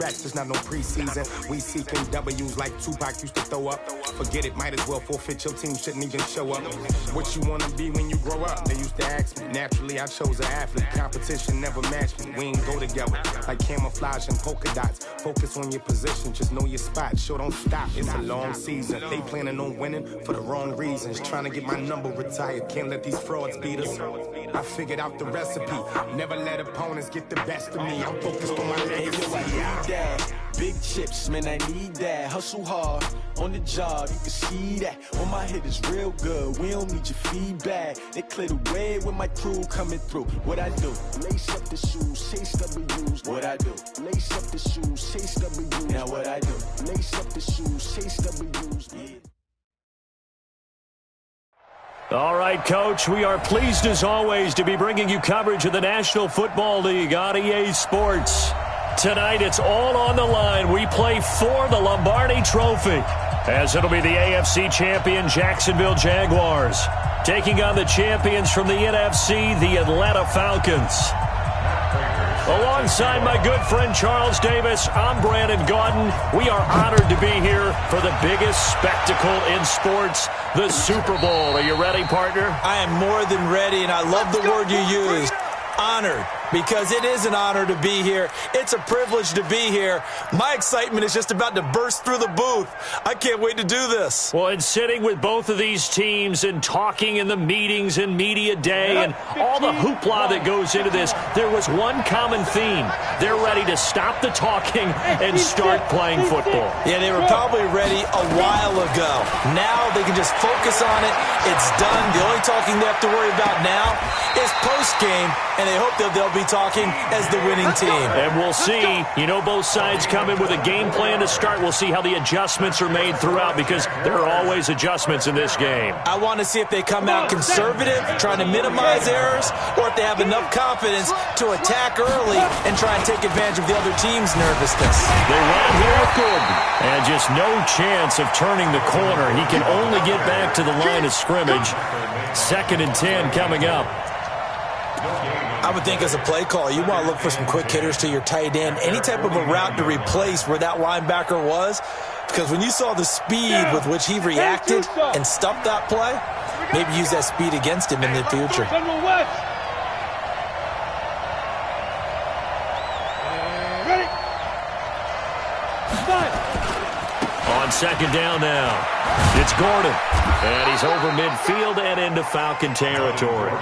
tracks, there's not no preseason. We seeking W's like Tupac used to throw up. Forget it, might as well forfeit. Your team shouldn't even show up. What you wanna be when you grow up? They used to ask me. Naturally, I chose an athlete. Competition never matched me. We ain't go together like camouflage and polka dots. Focus on your position, just know your spot. Sure, don't stop. It's a long season. They planning on winning for the wrong reasons. Trying to get my number retired. Can't let these frauds beat us. I figured out the recipe. Never let opponents get the best of me. I'm focused on my legacy. I need that. Big chips, man, I need that. Hustle hard on the job, you can see that. When my hit is real good, we don't need your feedback. They clear the way with my crew coming through. What I do? Lace up the shoes, chase W's. What I do? Lace up the shoes, chase W's. Now what I do? Lace up the shoes, chase W's. Yeah. All right, Coach, we are pleased as always to be bringing you coverage of the National Football League on EA Sports. Tonight, it's all on the line. We play for the Lombardi Trophy, as it'll be the AFC champion Jacksonville Jaguars taking on the champions from the NFC, the Atlanta Falcons. Alongside my good friend Charles Davis, I'm Brandon Gaudin. We are honored to be here for the biggest spectacle in sports, the Super Bowl. Are you ready, partner? I am more than ready, and I love the word you used. Honored, because it is an honor to be here. It's a privilege to be here. My excitement is just about to burst through the booth. I can't wait to do this. Well, and sitting with both of these teams and talking in the meetings and media day and all the hoopla that goes into this, there was one common theme. They're ready to stop the talking and start playing football. Yeah, they were probably ready a while ago. Now they can just focus on it. It's done. The only talking they have to worry about now is post-game, and they hope that they'll be talking as the winning team. And we'll see. You know, both sides come in with a game plan to start. We'll see how the adjustments are made throughout, because there are always adjustments in this game. I want to see if they come out conservative, trying to minimize errors, or if they have enough confidence to attack early and try and take advantage of the other team's nervousness. They run here with Gordon, and just no chance of turning the corner. He can only get back to the line of scrimmage. 2nd and 10 coming up. I would think as a play call, you want to look for some quick hitters to your tight end, any type of a route to replace where that linebacker was, because when you saw the speed with which he reacted and stuffed that play, maybe use that speed against him in the future. On 2nd down now, it's Gordon, and he's over midfield and into Falcon territory.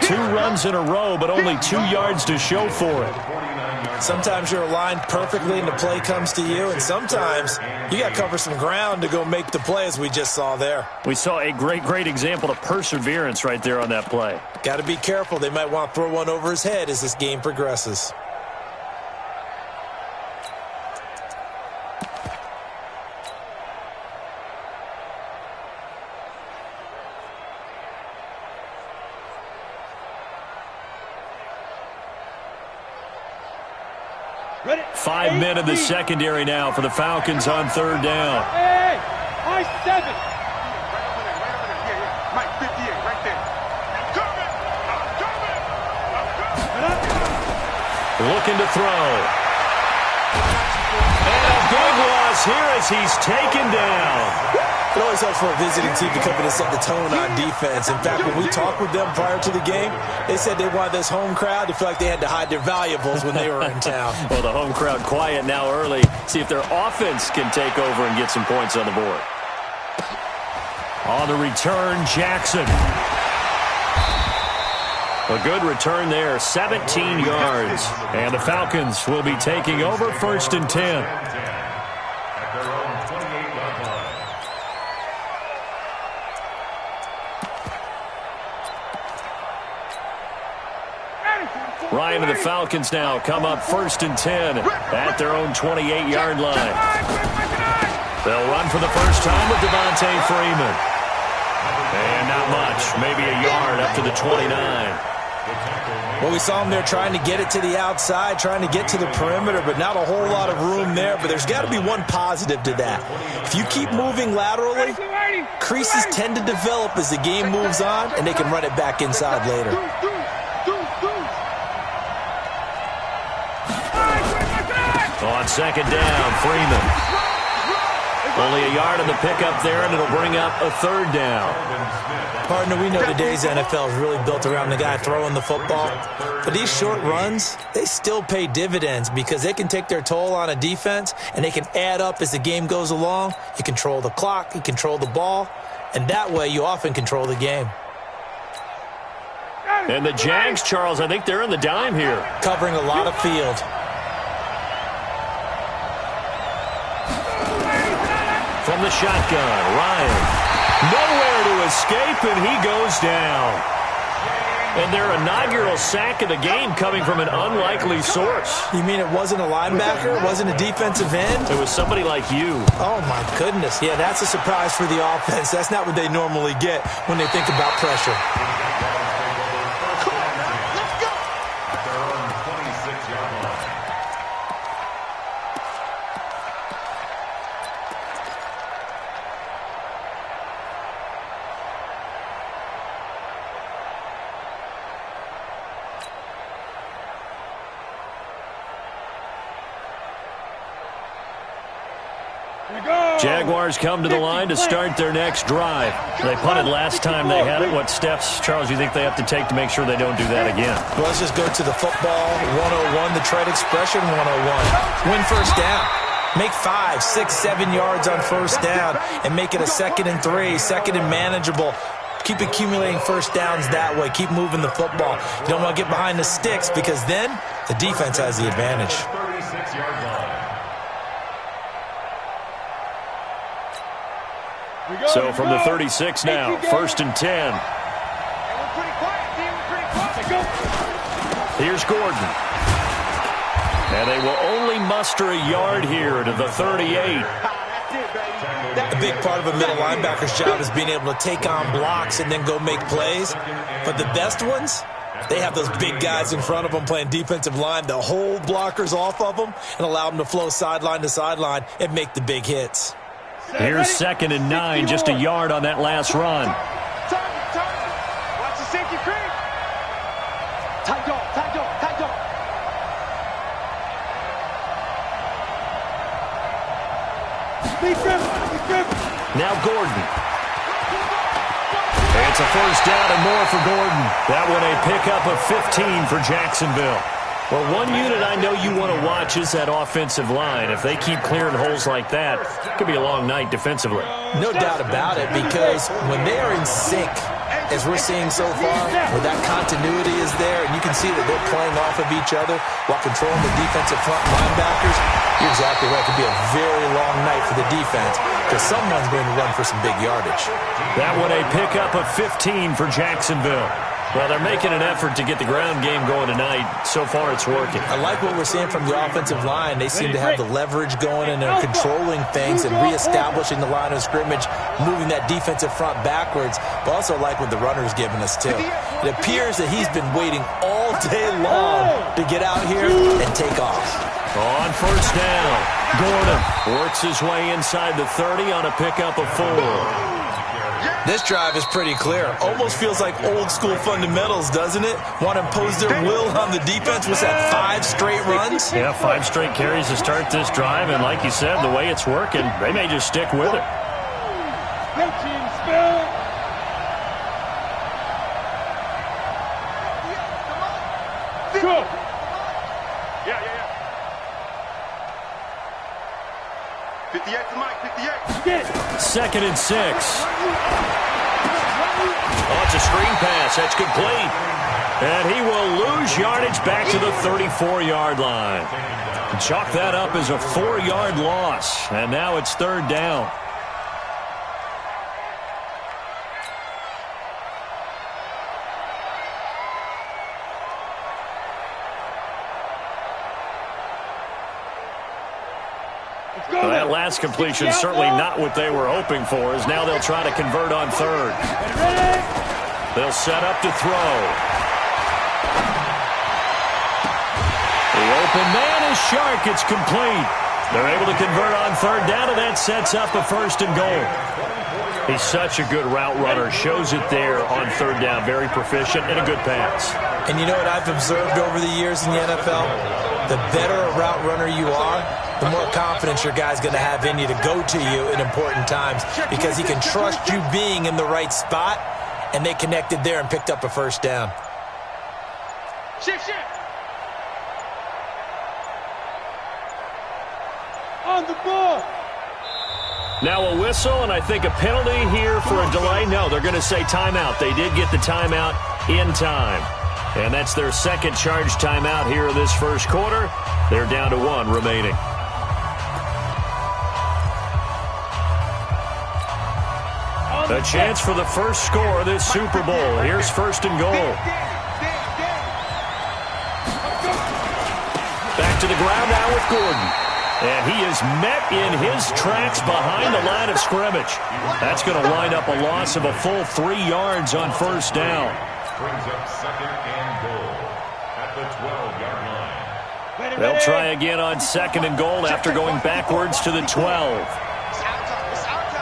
2 runs in a row, but only 2 yards to show for it. Sometimes you're aligned perfectly and the play comes to you, and sometimes you got to cover some ground to go make the play, as we just saw there. We saw a great example of perseverance right there on that play. Got to be careful. They might want to throw one over his head as this game progresses. Ready? 5 men in the secondary now for the Falcons on 3rd down. Hey, I-7. Right over there. Yeah. Mike, 58, right there. I'm coming. Looking to throw. And a big loss here as he's taken down. It always helps for a visiting team to come in and set the tone on defense. In fact, when we talked with them prior to the game, they said they wanted this home crowd to feel like they had to hide their valuables when they were in town. Well, the home crowd quiet now early. See if their offense can take over and get some points on the board. On the return, Jackson. A good return there, 17 yards. And the Falcons will be taking over 1st and 10. Ryan and the Falcons now come up 1st and 10 at their own 28-yard line. They'll run for the first time with Devontae Freeman. And not much, maybe a yard up to the 29. Well, we saw him there trying to get it to the outside, trying to get to the perimeter, but not a whole lot of room there. But there's got to be one positive to that. If you keep moving laterally, creases tend to develop as the game moves on, and they can run it back inside later. On second down, Freeman. Only a yard on the pickup there, and it'll bring up a third down. Partner, we know today's NFL is really built around the guy throwing the football. But these short runs, they still pay dividends because they can take their toll on a defense, and they can add up as the game goes along. You control the clock, you control the ball, and that way you often control the game. And the Jags, Charles, I think they're in the dime here. Covering a lot of field. From the shotgun, Ryan. Nowhere to escape, and he goes down. And their inaugural sack of the game coming from an unlikely source. You mean it wasn't a linebacker? It wasn't a defensive end? It was somebody like you. Oh, my goodness. Yeah, that's a surprise for the offense. That's not what they normally get when they think about pressure. Jaguars come to the line to start their next drive. They punted last time they had it. What steps, Charles, do you think they have to take to make sure they don't do that again? Well, let's just go to the football 101, the trade expression 101. Win first down. Make 5, 6, 7 yards on first down and make it a 2nd and 3, 2nd and manageable. Keep accumulating first downs that way. Keep moving the football. You don't want to get behind the sticks because then the defense has the advantage. So from the 36 now, 1st and 10. Here's Gordon. And they will only muster a yard here to the 38. A big part of a middle linebacker's job is being able to take on blocks and then go make plays. But the best ones, they have those big guys in front of them playing defensive line to hold blockers off of them and allow them to flow sideline to sideline and make the big hits. Here's 2nd and 9, just a yard on that last run. Watch the safety creep. Tight dog, tight dog, tight dog. Now Gordon. It's a first down and more for Gordon. That one a pickup of 15 for Jacksonville. Well, one unit I know you want to watch is that offensive line. If they keep clearing holes like that, it could be a long night defensively. No doubt about it, because when they are in sync, as we're seeing so far, where that continuity is there, and you can see that they're playing off of each other while controlling the defensive front linebackers, you're exactly right. It could be a very long night for the defense because someone's going to run for some big yardage. That one a pickup of 15 for Jacksonville. Well, they're making an effort to get the ground game going tonight. So far, it's working. I like what we're seeing from the offensive line. They seem to have the leverage going, and they're controlling things and reestablishing the line of scrimmage, moving that defensive front backwards. But also like what the runner's giving us, too. It appears that he's been waiting all day long to get out here and take off. On first down, Gordon works his way inside the 30 on a pickup of 4. This drive is pretty clear. Almost feels like old school fundamentals, doesn't it? Want to impose their will on the defense. Was that 5 straight runs? Yeah, 5 straight carries to start this drive. And like you said, the way it's working, they may just stick with it. Go. Yeah. 58 to Mike, 58. 2nd and 6. Oh, it's a screen pass. That's complete. And he will lose yardage back to the 34-yard line. Chalk that up as a 4-yard loss. And now it's 3rd down. Well, that last completion certainly not what they were hoping for, as now they'll try to convert on 3rd. They'll set up to throw. The open man is Shark. It's complete. They're able to convert on 3rd down, and that sets up a 1st and goal. He's such a good route runner. Shows it there on 3rd down. Very proficient and a good pass. And you know what I've observed over the years in the NFL? The better a route runner you are, the more confidence your guy's going to have in you to go to you in important times because he can trust you being in the right spot, and they connected there and picked up a first down. Shift. On the ball. Now a whistle, and I think a penalty here for a delay. No, they're going to say timeout. They did get the timeout in time. And that's their second charge timeout here in this first quarter. They're down to 1 remaining. A chance for the first score of this Super Bowl. Here's first and goal. Back to the ground now with Gordon. And he is met in his tracks behind the line of scrimmage. That's going to wind up a loss of a full 3 yards on first down. Brings up second and goal at the 12-yard line. They'll try again on second and goal after going backwards to the 12.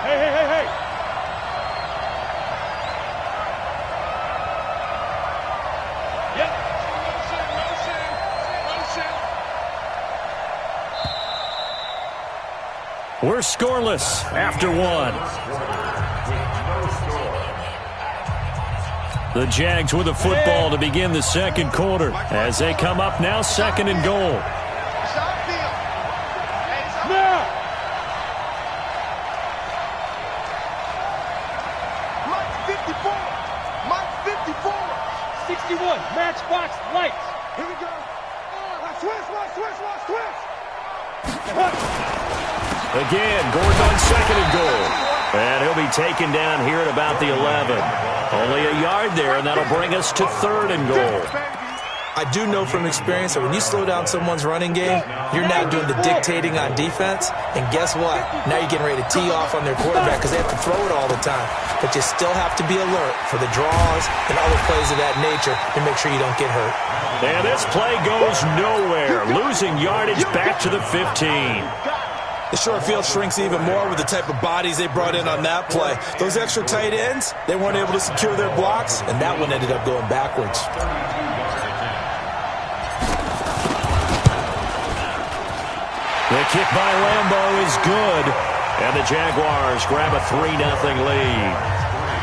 Hey. Yep. Motion. We're scoreless after 1. The Jags with the football to begin the second quarter as they come up now second and goal. Now. Mike 54. 61. Matchbox lights. Here we go. Switch. Again, Gordon on second and goal. And he'll be taken down here at about the 11. Only a yard there, and that'll bring us to third and goal. I do know from experience that when you slow down someone's running game, you're now doing the dictating on defense. And guess what? Now you're getting ready to tee off on their quarterback because they have to throw it all the time. But you still have to be alert for the draws and other plays of that nature to make sure you don't get hurt. And this play goes nowhere. Losing yardage back to the 15. The short field shrinks even more with the type of bodies they brought in on that play. Those extra tight ends, they weren't able to secure their blocks, and that one ended up going backwards. The kick by Lambo is good, and the Jaguars grab a 3-0 lead.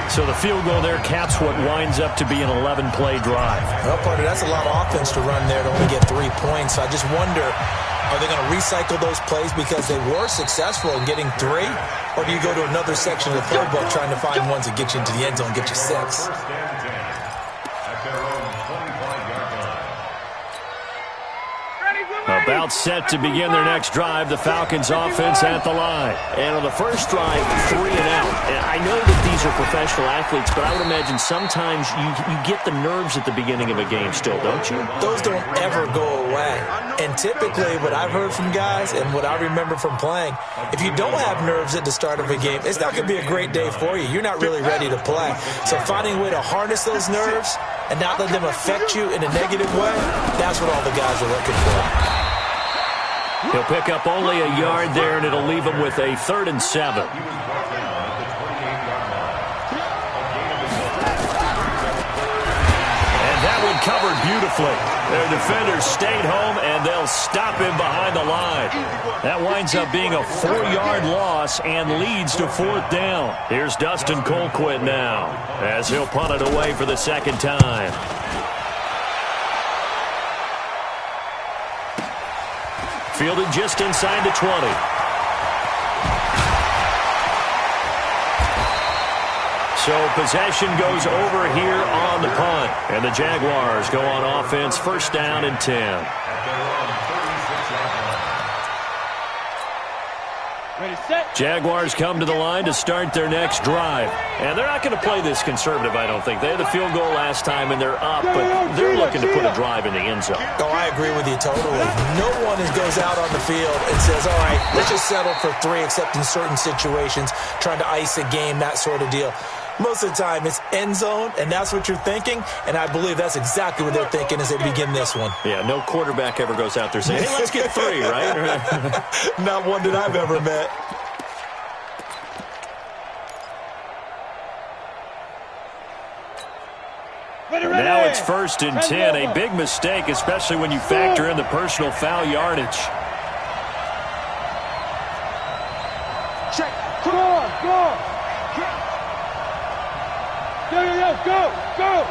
So the field goal there caps what winds up to be an 11-play drive. Well, partner, that's a lot of offense to run there to only get 3 points. So I just wonder, are they going to recycle those plays because they were successful in getting 3? Or do you go to another section of the playbook trying to find ones that get you into the end zone and get you 6? About set to begin their next drive, the Falcons offense at the line. And on the first drive, 3 and out. And I know that these are professional athletes, but I would imagine sometimes you get the nerves at the beginning of a game still, don't you? Those don't ever go away. And typically what I've heard from guys and what I remember from playing, if you don't have nerves at the start of a game, it's not going to be a great day for you. You're not really ready to play. So finding a way to harness those nerves and not let them affect you in a negative way, that's what all the guys are looking for. He'll pick up only a yard there, and it'll leave him with a 3rd and 7. And that one covered beautifully. Their defenders stayed home, and they'll stop him behind the line. That winds up being a 4-yard loss and leads to 4th down. Here's Dustin Colquitt now as he'll punt it away for the second time. Fielded just inside the 20. So possession goes over here on the punt. And the Jaguars go on offense, first down and 10. Ready, set. Jaguars come to the line to start their next drive. And they're not going to play this conservative, I don't think. They had the field goal last time, and they're up, but they're looking to put a drive in the end zone. Oh, I agree with you totally. No one goes out on the field and says, all right, let's just settle for 3, except in certain situations, trying to ice a game, that sort of deal. Most of the time, it's end zone, and that's what you're thinking, and I believe that's exactly what they're thinking as they begin this one. Yeah, no quarterback ever goes out there saying, hey, let's get 3, right? Not one that I've ever met. Now it's 1st and 10, a big mistake, especially when you factor in the personal foul yardage. Check. Go. Go.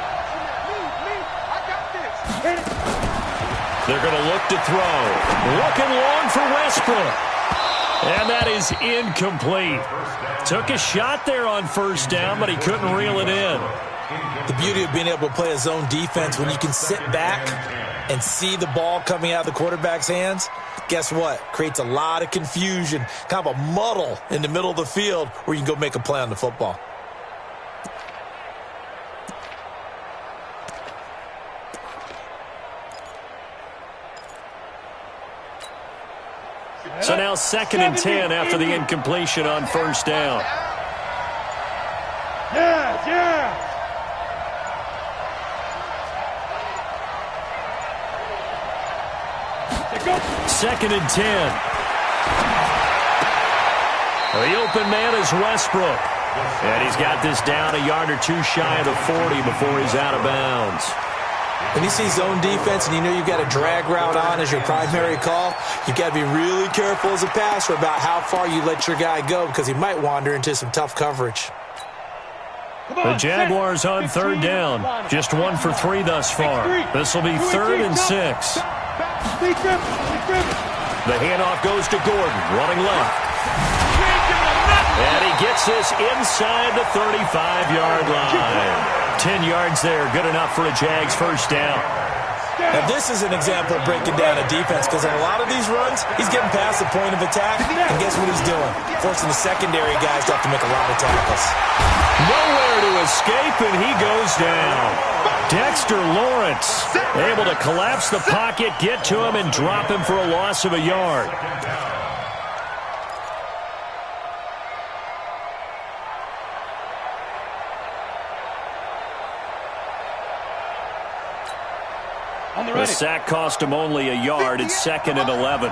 Me. I got this. Hit it. They're going to look to throw. Looking long for Westbrook. And that is incomplete. Took a shot there on first down, but he couldn't reel it in. The beauty of being able to play a zone defense when you can sit back and see the ball coming out of the quarterback's hands, guess what? Creates a lot of confusion, kind of a muddle in the middle of the field where you can go make a play on the football. So now 2nd and 10 after the incompletion on first down. Yeah. 2nd and 10. The open man is Westbrook. And he's got this down a yard or two shy of the 40 before he's out of bounds. When you see zone defense and you know you've got a drag route on as your primary call, you've got to be really careful as a passer about how far you let your guy go because he might wander into some tough coverage. The Jaguars on 3rd down. Just 1 for 3 thus far. This will be 3rd and 6. The handoff goes to Gordon, running left. And he gets this inside the 35-yard line. 10 yards there, good enough for a Jags first down. Now, this is an example of breaking down a defense because on a lot of these runs, he's getting past the point of attack, and guess what he's doing? Forcing the secondary guys to have to make a lot of tackles. Nowhere to escape, and he goes down. Dexter Lawrence able to collapse the pocket, get to him, and drop him for a loss of a yard. The sack cost him only a yard. It's 2nd and 11.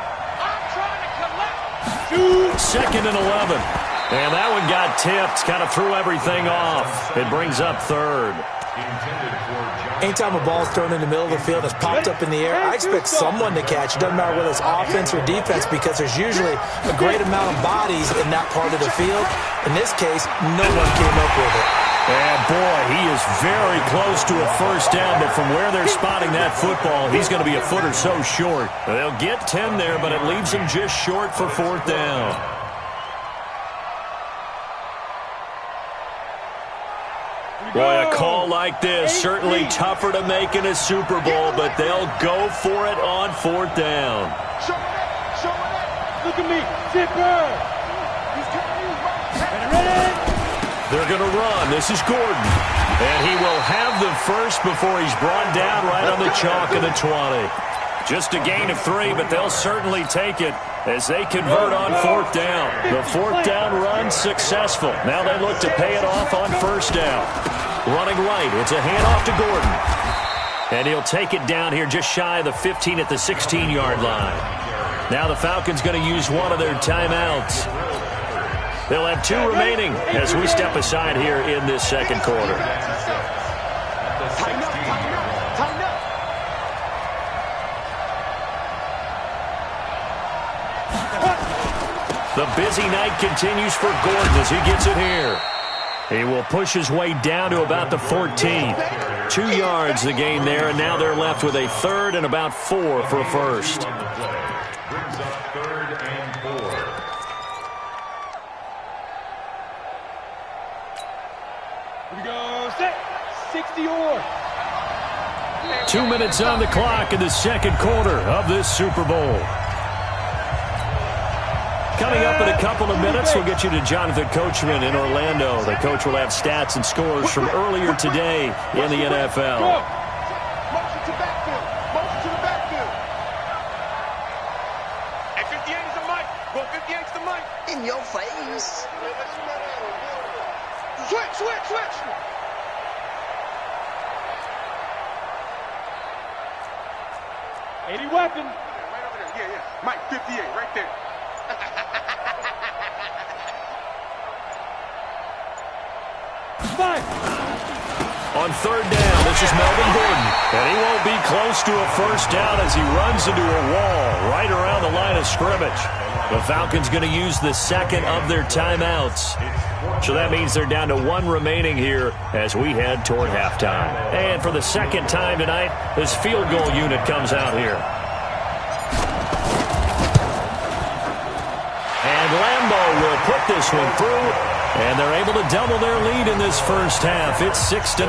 2nd and 11. And that one got tipped. Kind of threw everything off. It brings up 3rd. Anytime a ball's thrown in the middle of the field and it's popped up in the air, I expect someone to catch. It doesn't matter whether it's offense or defense because there's usually a great amount of bodies in that part of the field. In this case, no one came up with it. And, boy, he is very close to a first down, but from where they're spotting that football, he's going to be a foot or so short. They'll get 10 there, but it leaves him just short for 4th down. Boy, a call like this, certainly tougher to make in a Super Bowl, but they'll go for it on 4th down. Show it. Look at me. Zipper. Ready? They're going to run. This is Gordon. And he will have the first before he's brought down right on the chalk of the 20. Just a gain of 3, but they'll certainly take it as they convert on 4th down. The 4th down run successful. Now they look to pay it off on first down. Running right. It's a handoff to Gordon. And he'll take it down here just shy of the 15 at the 16-yard line. Now the Falcons going to use one of their timeouts. They'll have 2 remaining as we step aside here in this 2nd quarter. The busy night continues for Gordon as he gets it here. He will push his way down to about the 14. 2 yards the gain there, and now they're left with a 3rd and about 4 for a first. Brings up 3rd and 4. Here we go. Set. 60 or. 2 minutes on the clock in the 2nd quarter of this Super Bowl. Coming up in a couple of minutes, we'll get you to Jonathan Coachman in Orlando. The coach will have stats and scores from earlier today in the NFL. Motion to backfield. Motion to the backfield. And 58 is the mic. Go 58 is the mic. In your face. Switch. 80 weapon. Right over there. Yeah. Mike, 58, right there. On 3rd down, this is Melvin Gordon. And he won't be close to a first down as he runs into a wall right around the line of scrimmage. The Falcons going to use the second of their timeouts. So that means they're down to one remaining here as we head toward halftime. And for the second time tonight, this field goal unit comes out here. And Lambeau will put this one through, and they're able to double their lead in this first half. It's 6-0.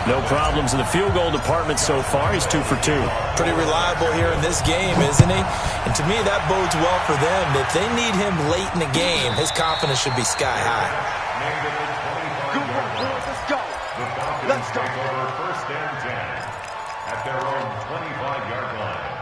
No problems in the field goal department so far. He's 2 for 2. Pretty reliable here in this game, isn't he? And to me, that bodes well for them. If they need him late in the game, his confidence should be sky high. Good work, boys. Let's go. Let's go. First and 10 at their own 25-yard line.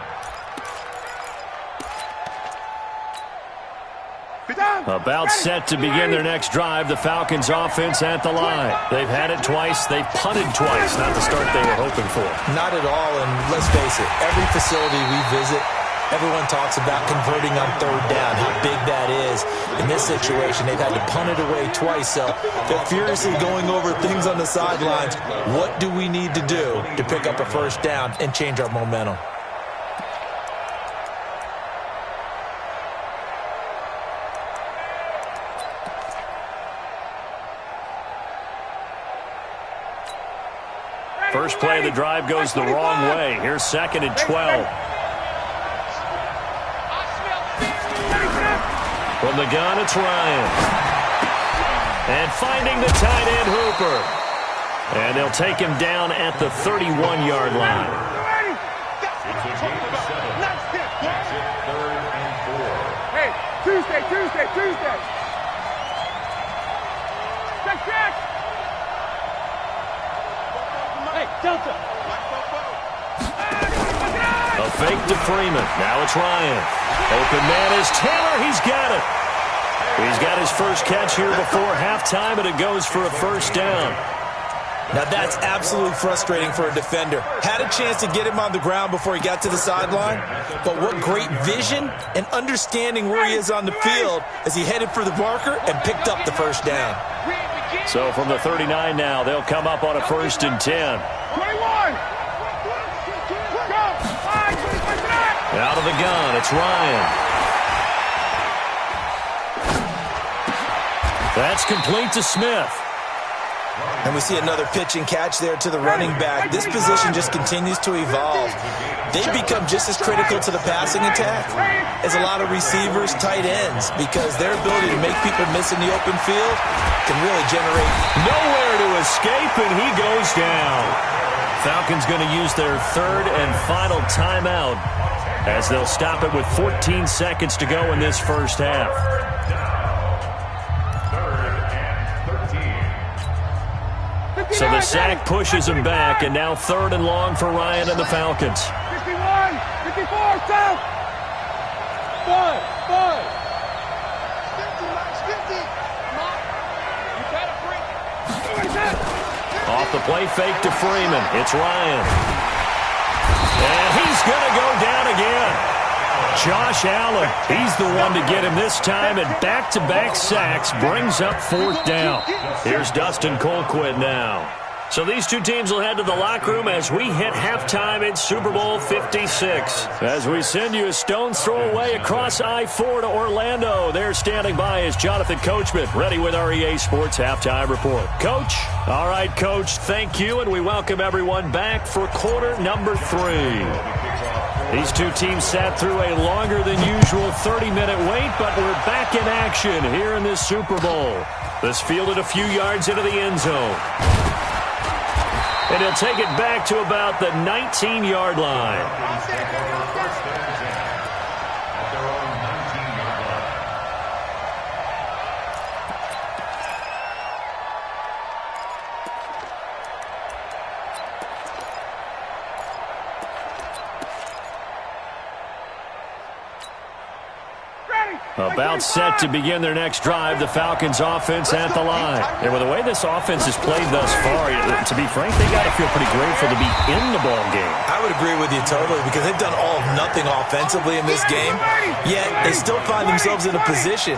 About set to begin their next drive. The Falcons offense at the line. They've had it twice. They've punted twice. Not the start they were hoping for. Not at all, and let's face it, every facility we visit, everyone talks about converting on third down, how big that is. In this situation, they've had to punt it away twice, so they're furiously going over things on the sidelines. What do we need to do to pick up a first down and change our momentum? First play of the drive goes the wrong way. Here's 2nd and 12. From the gun, it's Ryan. And finding the tight end, Hooper. And they'll take him down at the 31-yard line. Hey, Tuesday. Check. Hey, Delta. A fake to Freeman. Now it's Ryan. Open man is Taylor. He's got it. He's got his first catch here before halftime, and it goes for a first down. Now that's absolutely frustrating for a defender. Had a chance to get him on the ground before he got to the sideline, but what great vision and understanding where he is on the field as he headed for the marker and picked up the first down. So from the 39 now, they'll come up on a 1st and 10. 21. Out of the gun, it's Ryan. That's complete to Smith. And we see another pitch and catch there to the running back. This position just continues to evolve. They've become just as critical to the passing attack as a lot of receivers, tight ends, because their ability to make people miss in the open field can really generate. Nowhere to escape, and he goes down. Falcons going to use their third and final timeout as they'll stop it with 14 seconds to go in this first half. So the sack pushes him back, and now 3rd and long for Ryan and the Falcons. 51, 54, stop! 5. 50. You better break. Off the play fake to Freeman. It's Ryan. And he's going to go down again. Josh Allen, he's the one to get him this time, and back-to-back sacks brings up 4th down. Here's Dustin Colquitt now. So these two teams will head to the locker room as we hit halftime in Super Bowl 56. As we send you a stone's throw away across I-4 to Orlando. There standing by is Jonathan Coachman, ready with our EA Sports Halftime Report. Coach? All right, Coach, thank you, and we welcome everyone back for quarter number 3. These two teams sat through a longer than usual 30-minute wait, but we're back in action here in this Super Bowl. This fielded a few yards into the end zone. And he'll take it back to about the 19-yard line. About set to begin their next drive, the Falcons offense at the line. And with the way this offense has played thus far, to be frank, they got to feel pretty grateful to be in the ball game. I would agree with you totally, because they've done all of nothing offensively in this game, yet they still find themselves in a position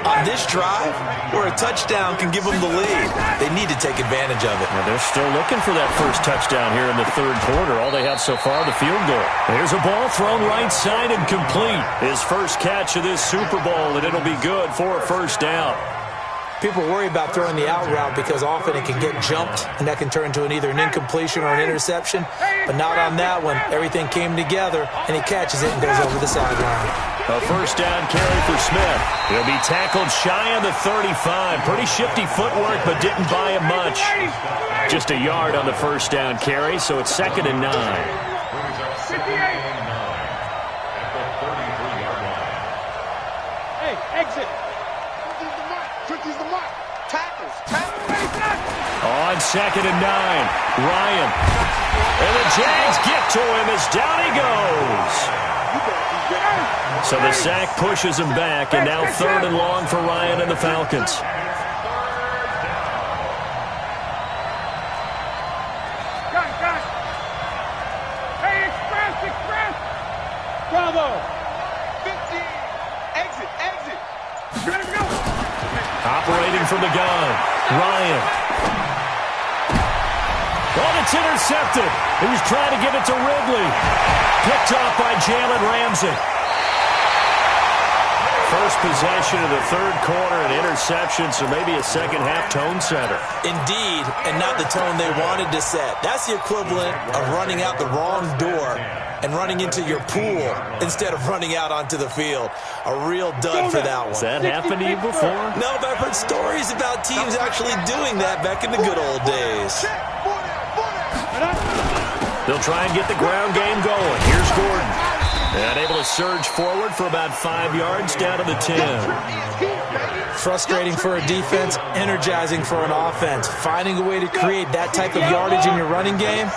On this drive, where a touchdown can give them the lead, they need to take advantage of it. Well, they're still looking for that first touchdown here in the third quarter. All they have so far, the field goal. Here's a ball thrown right side and complete. His first catch of this Super Bowl, and it'll be good for a first down. People worry about throwing the out route because often it can get jumped, and that can turn into either an incompletion or an interception. But not on that one. Everything came together, and he catches it and goes over the sideline. A first down carry for Smith. He'll be tackled shy of the 35. Pretty shifty footwork, but didn't buy him much. Just a yard on the first down carry, so it's 2nd and 9. Hey, exit. 50's the mark. Tackles. On 2nd and 9, Ryan. And the Jags get to him as down he goes. So the sack pushes him back, and now 3rd and long for Ryan and the Falcons. Hey, express. Bravo. 15. Exit. Ready to go. Operating from the gun, Ryan. Oh, it's intercepted. He was trying to give it to Ridley. Picked off by Jalen Ramsey. First possession of the third quarter, an interception, so maybe a second-half tone setter. Indeed, and not the tone they wanted to set. That's the equivalent of running out the wrong door and running into your pool instead of running out onto the field. A real dud for that one. Has that happened to you before? No, but I've heard stories about teams actually doing that back in the good old days. They'll try and get the ground game going. Here's Gordon. And able to surge forward for about 5 yards down to the 10. Frustrating for a defense, energizing for an offense. Finding a way to create that type of yardage in your running game,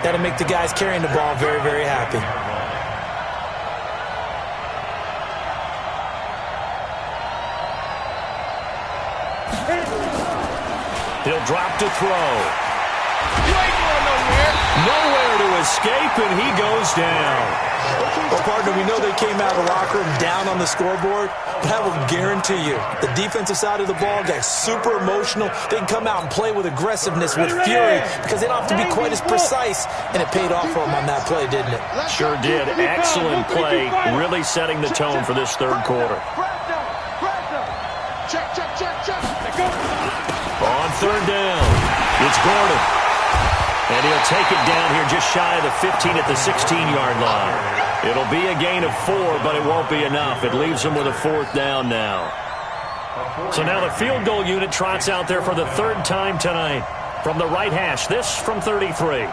that'll make the guys carrying the ball very, very happy. He'll drop to throw. You ain't going nowhere. Nowhere to escape, and he goes down. Well, partner, we know they came out of the locker room down on the scoreboard, but I will guarantee you, the defensive side of the ball got super emotional. They can come out and play with aggressiveness, with fury, because they don't have to be quite as precise, and it paid off for them on that play, didn't it? Sure did. Excellent play, really setting the tone for this third quarter. Check. On third down, it's Gordon. And he'll take it down here just shy of the 15 at the 16-yard line. It'll be a gain of 4, but it won't be enough. It leaves them with a 4th down now. So now the field goal unit trots out there for the 3rd time tonight. From the right hash, this from 33.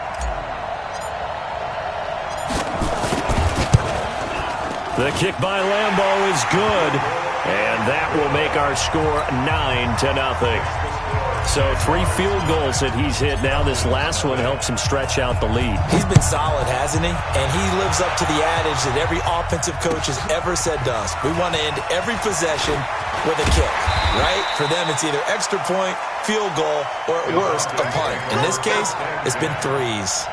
The kick by Lambeau is good, and that will make our score 9-0. So 3 field goals that he's hit now. This last one helps him stretch out the lead. He's been solid, hasn't he? And he lives up to the adage that every offensive coach has ever said to us. We want to end every possession with a kick, right? For them, it's either extra point, field goal, or at worst, a punt. In this case, it's been 3s.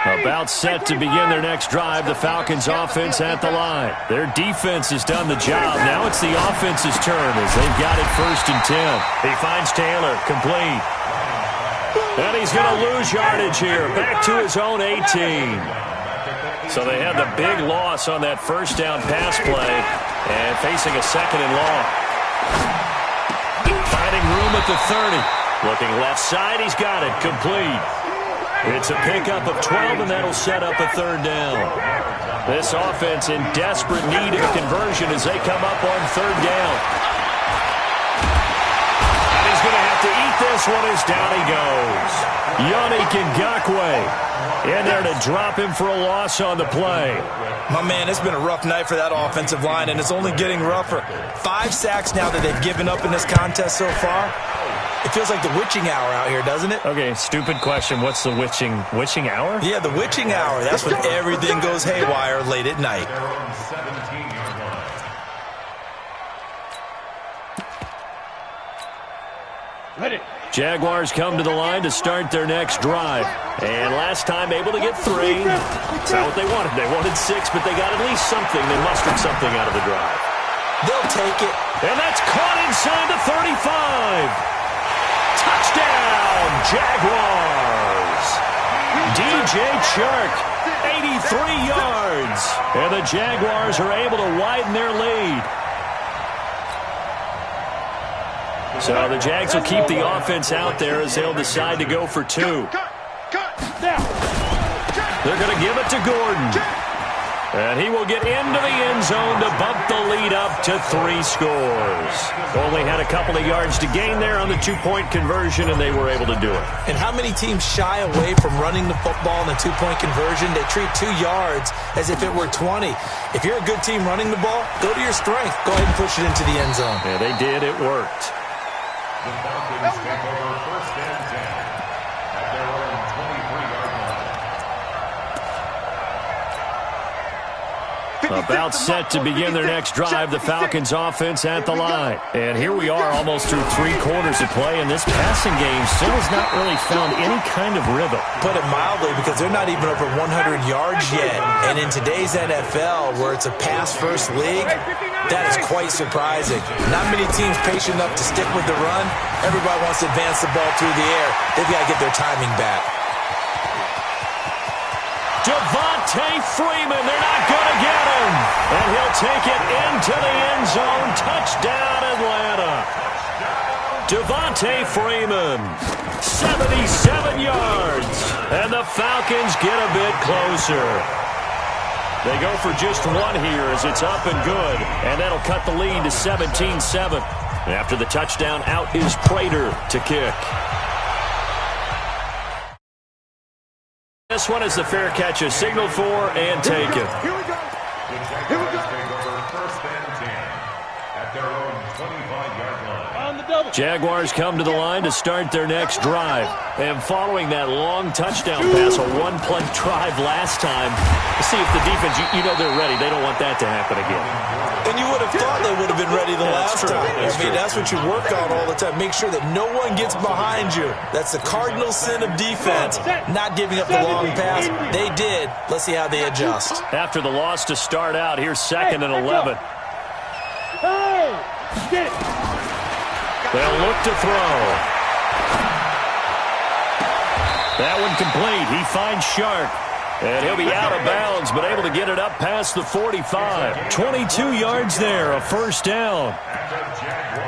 About set to begin their next drive, the Falcons offense at the line. Their defense has done the job. Now it's the offense's turn as they've got it 1st and 10. He finds Taylor, complete. And he's going to lose yardage here, back to his own 18. So they had the big loss on that first down pass play and facing a 2nd and long. Finding room at the 30. Looking left side, he's got it, complete. It's a pickup of 12, and that'll set up a 3rd down. This offense in desperate need of a conversion as they come up on 3rd down. And he's going to have to eat this one as down he goes. Yannick Ngakoue in there to drop him for a loss on the play. My man, it's been a rough night for that offensive line, and it's only getting rougher. 5 sacks now that they've given up in this contest so far. It feels like the witching hour out here, doesn't it? Okay, stupid question. What's the witching hour? Yeah, the witching hour. That's when everything goes haywire late at night. Ready. Jaguars come to the line to start their next drive. And last time able to get 3. That's not what they wanted. They wanted 6, but they got at least something. They mustered something out of the drive. They'll take it. And that's caught inside the 35. Touchdown, Jaguars. DJ Chark, 83 yards. And the Jaguars are able to widen their lead. So the Jags will keep the offense out there as they'll decide to go for 2. They're going to give it to Gordon. And he will get into the end zone to bump the lead up to 3 scores. Only had a couple of yards to gain there on the 2-point conversion, and they were able to do it. And how many teams shy away from running the football in the 2-point conversion? They treat 2 yards as if it were 20. If you're a good team running the ball, go to your strength. Go ahead and push it into the end zone. Yeah, they did. It worked. The Falcons take over 1st and 10 at their own 23-yard line. About set to begin their next drive, the Falcons offense at the line. And here we are almost through 3 quarters of play, and this passing game still has not really found any kind of rhythm. Put it mildly, because they're not even over 100 yards yet. And in today's NFL, where it's a pass-first league, that is quite surprising. Not many teams patient enough to stick with the run. Everybody wants to advance the ball through the air. They've got to get their timing back. Devontae Freeman, they're not going to get him. And he'll take it into the end zone. Touchdown, Atlanta. Devontae Freeman, 77 yards. And the Falcons get a bit closer. They go for just 1 here as it's up and good. And that'll cut the lead to 17-7. After the touchdown, out is Prater to kick. This one is the fair catch is signaled for and taken. Here we go. The Jaguars take over 1st and 10 at their own 25-yard line. On the double. Jaguars come to the line to start their next drive. And following that long touchdown pass, a 1-play drive last time, to see if the defense, you know they're ready. They don't want that to happen again. And you would have thought they would have been ready the last time. That's what you work on all the time. Make sure that no one gets behind you. That's the cardinal sin of defense, not giving up the long pass. They did. Let's see how they adjust. After the loss to start out, here's 2nd and 11. They'll look to throw. That one complete. He finds Shark. And he'll be out of bounds, but able to get it up past the 45. 22 yards there, a 1st down.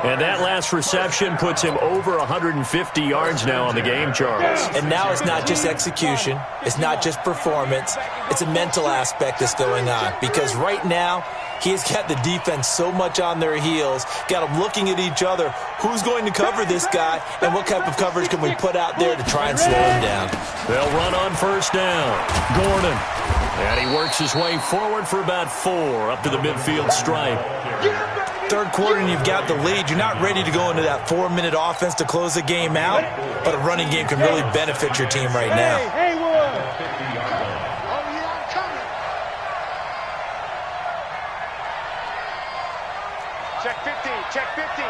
And that last reception puts him over 150 yards now on the game, Charles. And now it's not just execution. It's not just performance. It's a mental aspect that's going on. Because right now, he's got the defense so much on their heels, got them looking at each other. Who's going to cover this guy, and what type of coverage can we put out there to try and slow him down? They'll run on 1st down. Gordon. And he works his way forward for about 4 up to the midfield stripe. 3rd quarter and you've got the lead. You're not ready to go into that 4-minute offense to close the game out, but a running game can really benefit your team right now. Check 15, check 15.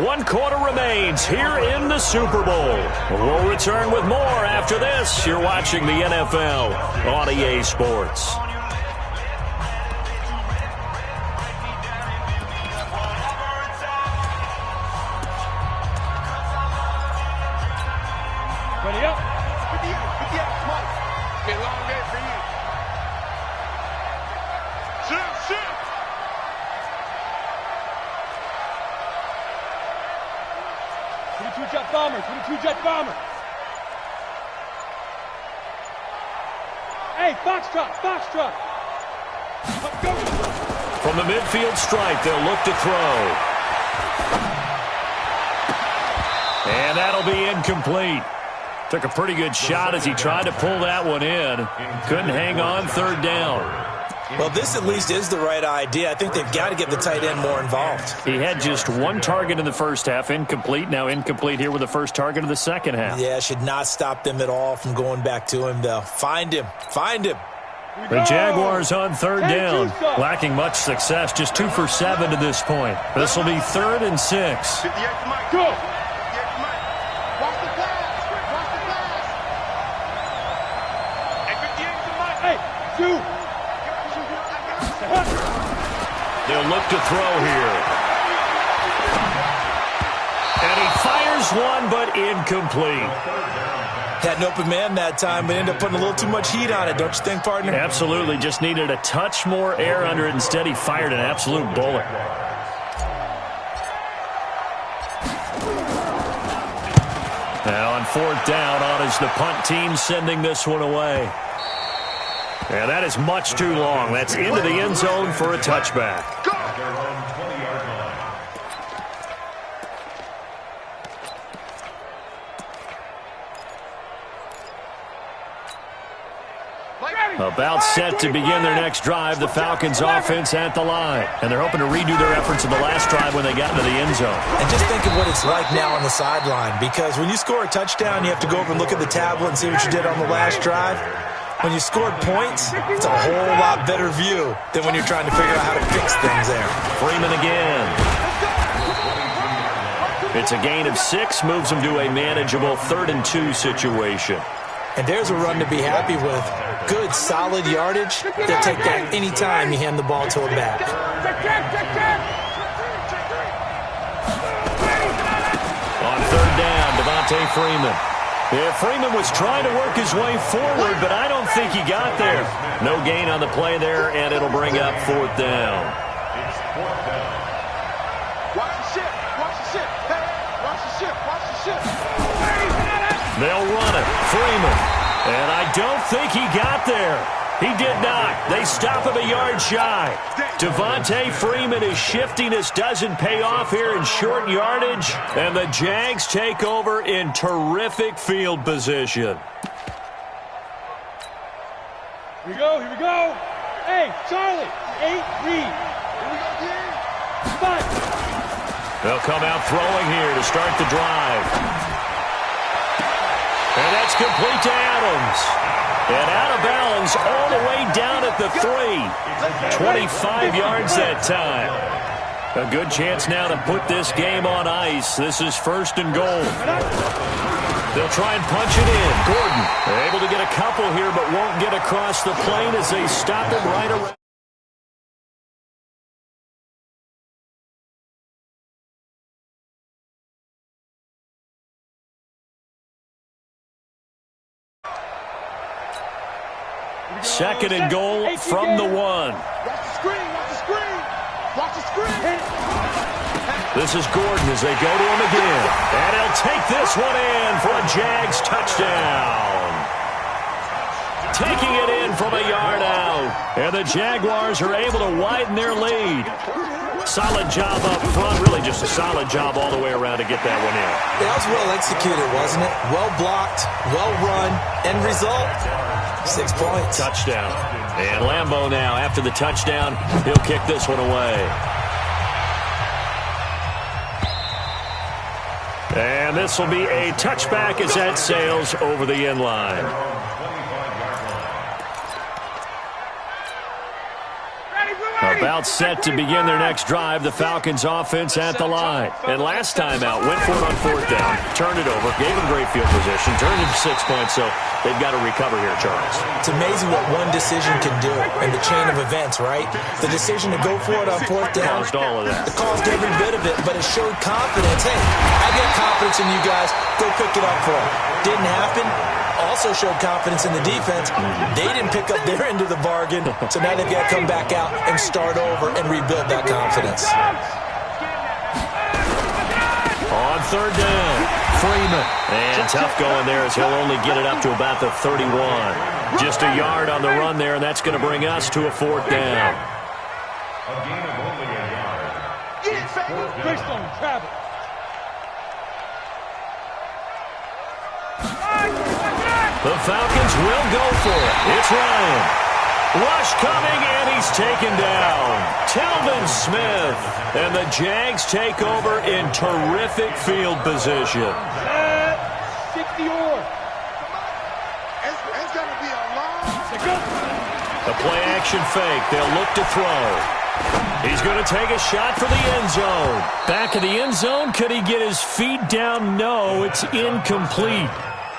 One quarter remains here in the Super Bowl. We'll return with more after this. You're watching the NFL on EA Sports. Ready up. 58, come on. Been a long day for you. Shoot. 22 jet bomber, 22 jet bomber. Hey, Foxtrot. Let's go. From the midfield stripe, they'll look to throw. And that'll be incomplete. Took a pretty good shot as he tried to pull that one in. Couldn't hang on, 3rd down. Well, this at least is the right idea. I think they've got to get the tight end more involved. He had just 1 target in the first half, incomplete. Now incomplete here with the first target of the second half. Yeah, should not stop them at all from going back to him, though. Find him. The Jaguars on third down, lacking much success, just 2 for 7 to this point. This will be 3rd and 6. Go. They'll look to throw here. And he fires one, but incomplete. Had an open man that time, but ended up putting a little too much heat on it, don't you think, partner? Absolutely. Just needed a touch more air under it. Instead, he fired an absolute bullet. Now on 4th down, on is the punt team sending this one away. And that is much too long. That's into the end zone for a touchback. About set to begin their next drive, the Falcons offense at the line. And they're hoping to redo their efforts in the last drive when they got into the end zone. And just think of what it's like now on the sideline, because when you score a touchdown, you have to go over and look at the tablet and see what you did on the last drive. When you scored points, it's a whole lot better view than when you're trying to figure out how to fix things there. Freeman again. It's a gain of 6, moves them to a manageable 3rd and 2 situation. And there's a run to be happy with. Good, solid yardage. They'll take that any time you hand the ball to a back. On 3rd down, Devontae Freeman. Yeah, Freeman was trying to work his way forward, but I don't think he got there. No gain on the play there, and it'll bring up 4th down. It's 4th down. Watch the ship. Watch the ship. Hey, watch the ship. Watch the ship. They'll run it. Freeman. And I don't think he got there. He did not. They stop him a yard shy. Devontae Freeman is shifting. This doesn't pay off here in short yardage. And the Jags take over in terrific field position. Here we go. Here we go. Hey, Charlie. 8 read. Here we go, kid. Come on. They'll come out throwing here to start the drive. And that's complete to Adams. And out of bounds all the way down at the 3. 25 yards that time. A good chance now to put this game on ice. This is 1st and goal. They'll try and punch it in. Gordon able to get a couple here, but won't get across the plane as they stop him right around. Second and goal from the 1. Watch the screen. Watch the screen. Watch the screen. This is Gordon as they go to him again. And he'll take this one in for a Jags touchdown. Taking it in from a yard out. And the Jaguars are able to widen their lead. Solid job up front. Really just a solid job all the way around to get that one in. That was well executed, wasn't it? Well blocked, well run. End result, 6 points. Touchdown. And Lambeau now, after the touchdown, he'll kick this one away. And this will be a touchback as that sails over the end line. About set to begin their next drive, the Falcons offense at the line. And last time out, went for it on 4th down, turned it over, gave them great field position, turned it to 6 points, so they've got to recover here, Charles. It's amazing what one decision can do in the chain of events, right? The decision to go for it on 4th down. Caused all of that. It caused every bit of it, but it showed confidence. Hey, I get confidence in you guys. Go pick it up for them. Didn't happen. Also showed confidence in the defense. They didn't pick up their end of the bargain, so now they've got to come back out and start over and rebuild that confidence. On 3rd down, Freeman. And tough going there as he'll only get it up to about the 31. Just a yard on the run there, and that's going to bring us to a 4th down. A gain of only a yard. Greystone, travel. The Falcons will go for it. It's Ryan. Rush coming, and he's taken down. Telvin Smith. And the Jags take over in terrific field position. 60 or. It's going to be a long. A Play-action fake. They'll look to throw. He's going to take a shot for the end zone. Back of the end zone. Could he get his feet down? No, it's incomplete.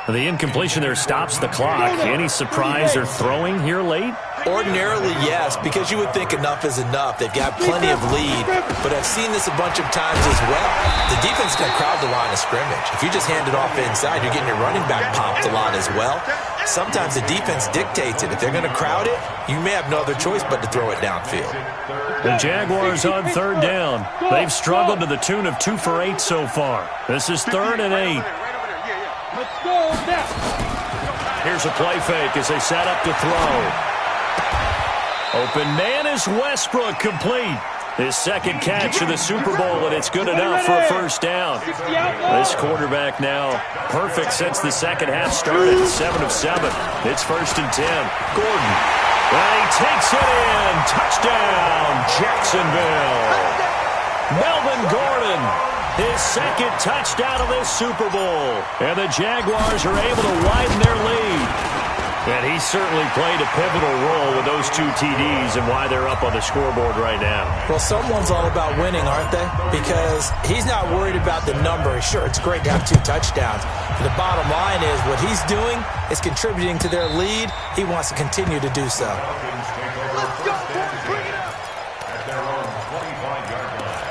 The incompletion there stops the clock. Any surprise they're throwing here late? Ordinarily, yes, because you would think enough is enough. They've got plenty of lead, but I've seen this a bunch of times as well. The defense can crowd the line of scrimmage. If you just hand it off inside, you're getting your running back popped a lot as well. Sometimes the defense dictates it. If they're going to crowd it, you may have no other choice but to throw it downfield. The Jaguars on third down. They've struggled to the tune of 2 for 8 so far. This is 3rd and 8. Let's go now. Here's a play fake as they set up to throw. Open man is Westbrook, complete. His second catch of the Super Bowl, and it's good enough for a first down. This quarterback now perfect since the second half started, 7 of 7. It's 1st and 10. Gordon. And he takes it in. Touchdown, Jacksonville. Melvin Gordon. His second touchdown of this Super Bowl. And the Jaguars are able to widen their lead. And he certainly played a pivotal role with those 2 TDs and why they're up on the scoreboard right now. Well, someone's all about winning, aren't they? Because he's not worried about the number. Sure, it's great to have 2 touchdowns. But the bottom line is what he's doing is contributing to their lead. He wants to continue to do so. Let's go, boys. Bring it up. At their own 25-yard line.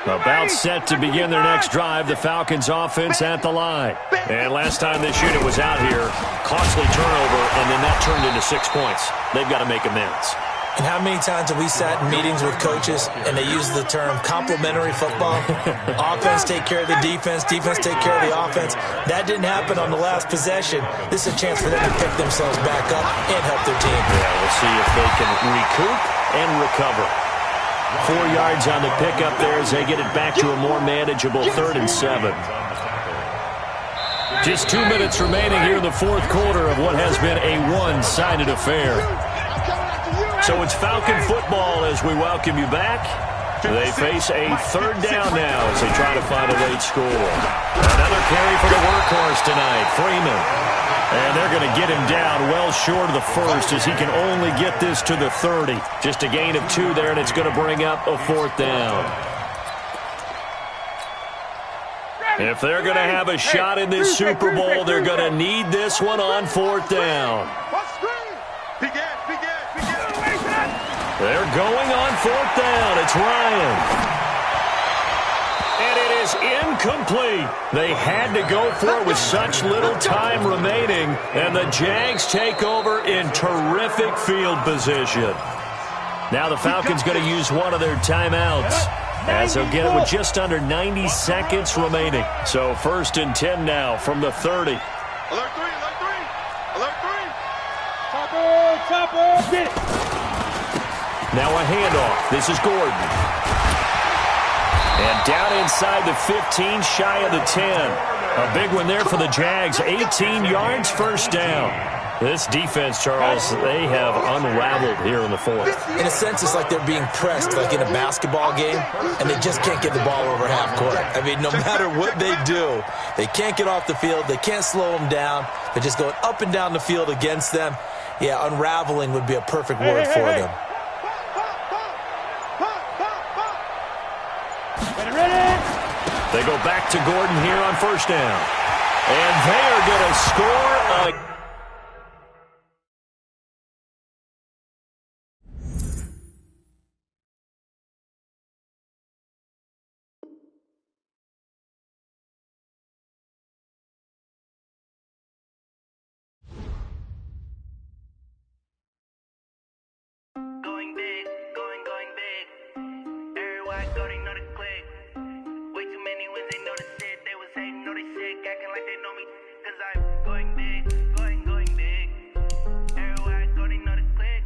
About set to begin their next drive, the Falcons offense at the line. And last time this unit was out here, costly turnover, and then that turned into 6 points. They've got to make amends. And how many times have we sat in meetings with coaches and they use the term complementary football? Offense take care of the defense, defense take care of the offense. That didn't happen on the last possession. This is a chance for them to pick themselves back up and help their team. Yeah, we'll see if they can recoup and recover. 4 yards on the pickup there as they get it back to a more manageable 3rd and 7. Just 2 minutes remaining here in the 4th quarter of what has been a one-sided affair. So it's Falcon football as we welcome you back. They face a 3rd down now as they try to find a late score. Another carry for the workhorse tonight, Freeman. And they're going to get him down well short of the first as he can only get this to the 30. Just a gain of 2 there, and it's going to bring up a 4th down. If they're going to have a shot in this Super Bowl, they're going to need this one on 4th down. They're going on 4th down. It's Ryan. And it is incomplete. They had to go for it with such little time remaining, and the Jags take over in terrific field position. Now the Falcons going to use one of their timeouts as they'll get it with just under 90 seconds remaining. So 1st and 10 now from the 30. Alert 3, alert 3, alert 3. Chopper, get it. Now a handoff. This is Gordon. And down inside the 15, shy of the 10. A big one there for the Jags. 18 yards, 1st down. This defense, Charles, they have unraveled here in the 4th. In a sense, it's like they're being pressed like in a basketball game, and they just can't get the ball over half court. I mean, no matter what they do, they can't get off the field. They can't slow them down. They're just going up and down the field against them. Yeah, unraveling would be a perfect word for them. They go back to Gordon here on 1st down. And they are going to score a... Going big, going big. Everywhere I go, they know the click. Way too many wins, they know the shit. They was hating, know they sick, acting like they know me. Cause I'm going big, going big. Everywhere I go, they know the click.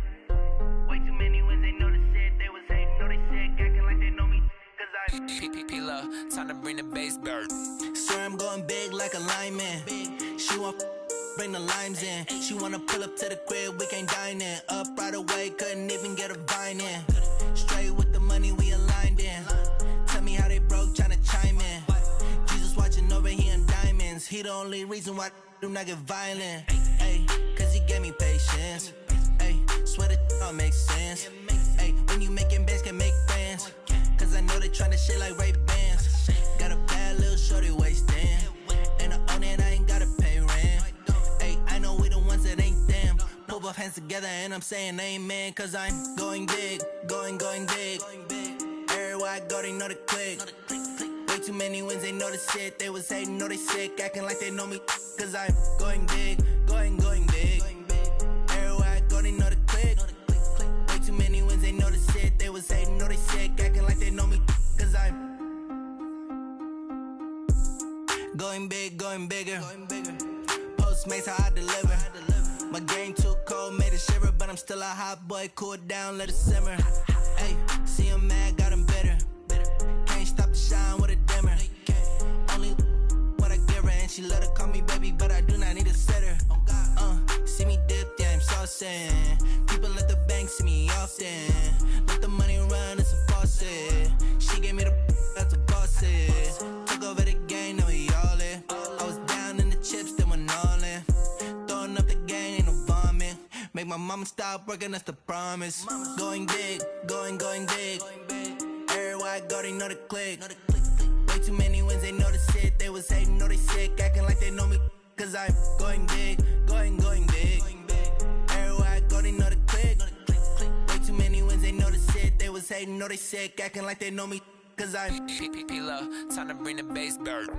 Way too many wins, they know the shit. They was hating, know they sick, acting like they know me. Cause I'm P-P-P-Love, time to bring the bass bird. Swear I'm going big like a lineman. She want bring the limes in. She wanna pull up to the crib, we can't dine in. Up right away, couldn't even get a vine in. Straight with the money, we aligned in. Tell me how they broke, tryna chime in. Jesus watching over here in diamonds. He the only reason why do not get violent. Ay, bands. Hey, swear that all makes sense. Hey, when you making bands, can make friends. Cause I know they tryna shit like Ray-Bans. Got a bad little shorty wasting. And I own it, I ain't gotta pay rent. Hey, I know we the ones that ain't them. Put both hands together and I'm saying amen. Cause I'm going big, going big. Everywhere I go, they know the click. Way too many wins, they know the shit. They was hating, know they sick, acting like they know me. Cause I'm going big, going big. Everywhere I go, they know the click. Way too many wins, they know the shit. They was hating, know they sick, acting like they know me. Cause I'm going big, going bigger. Postmates, how I deliver. My game too cold, made it shiver. But I'm still a hot boy, cool down, let it simmer. Hey, see him mad, got him bitter. Can't stop the shine with a dimmer. Only what I give her, and she let her call me baby, but I do not need a sitter. See me dip, yeah, I'm saucing. People at the bank see me often. Let the money run, it's a faucet. She gave me the that's a boss is. Took over the game, now we all in. I was down in the chips, then went all in. Throwing up the game, ain't no vomit. Make my mama stop working, that's the promise. Going big, going big. Everywhere I go, they know the click. Way too many wins, they know the shit. They was hating, know they sick, acting like they know me. Cause I'm going big, going big. Everywhere I go, they know the click. Way too many wins, they know the shit. They was hating, know they sick, acting like they know me. Cause I'm P-Love, time to bring the bass bird.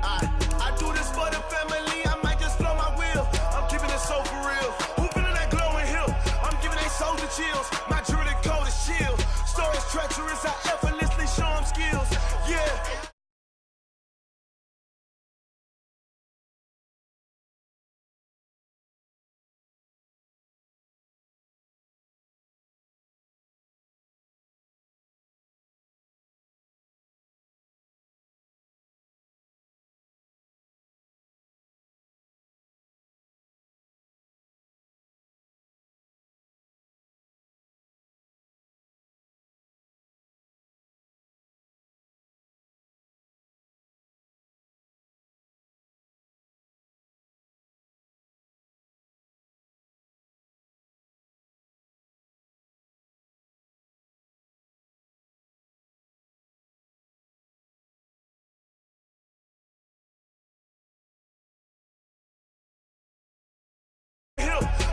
I do this for the family, I might just blow my wheel. I'm keeping it so for real. Who feeling that glowing hill? I'm giving they souls the chills. My jewelry cold as chill. Stories treacherous, I effortlessly show them skills. Yeah.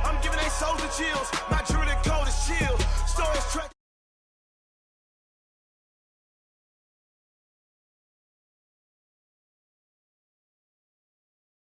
I'm giving they souls the chills. My jewelry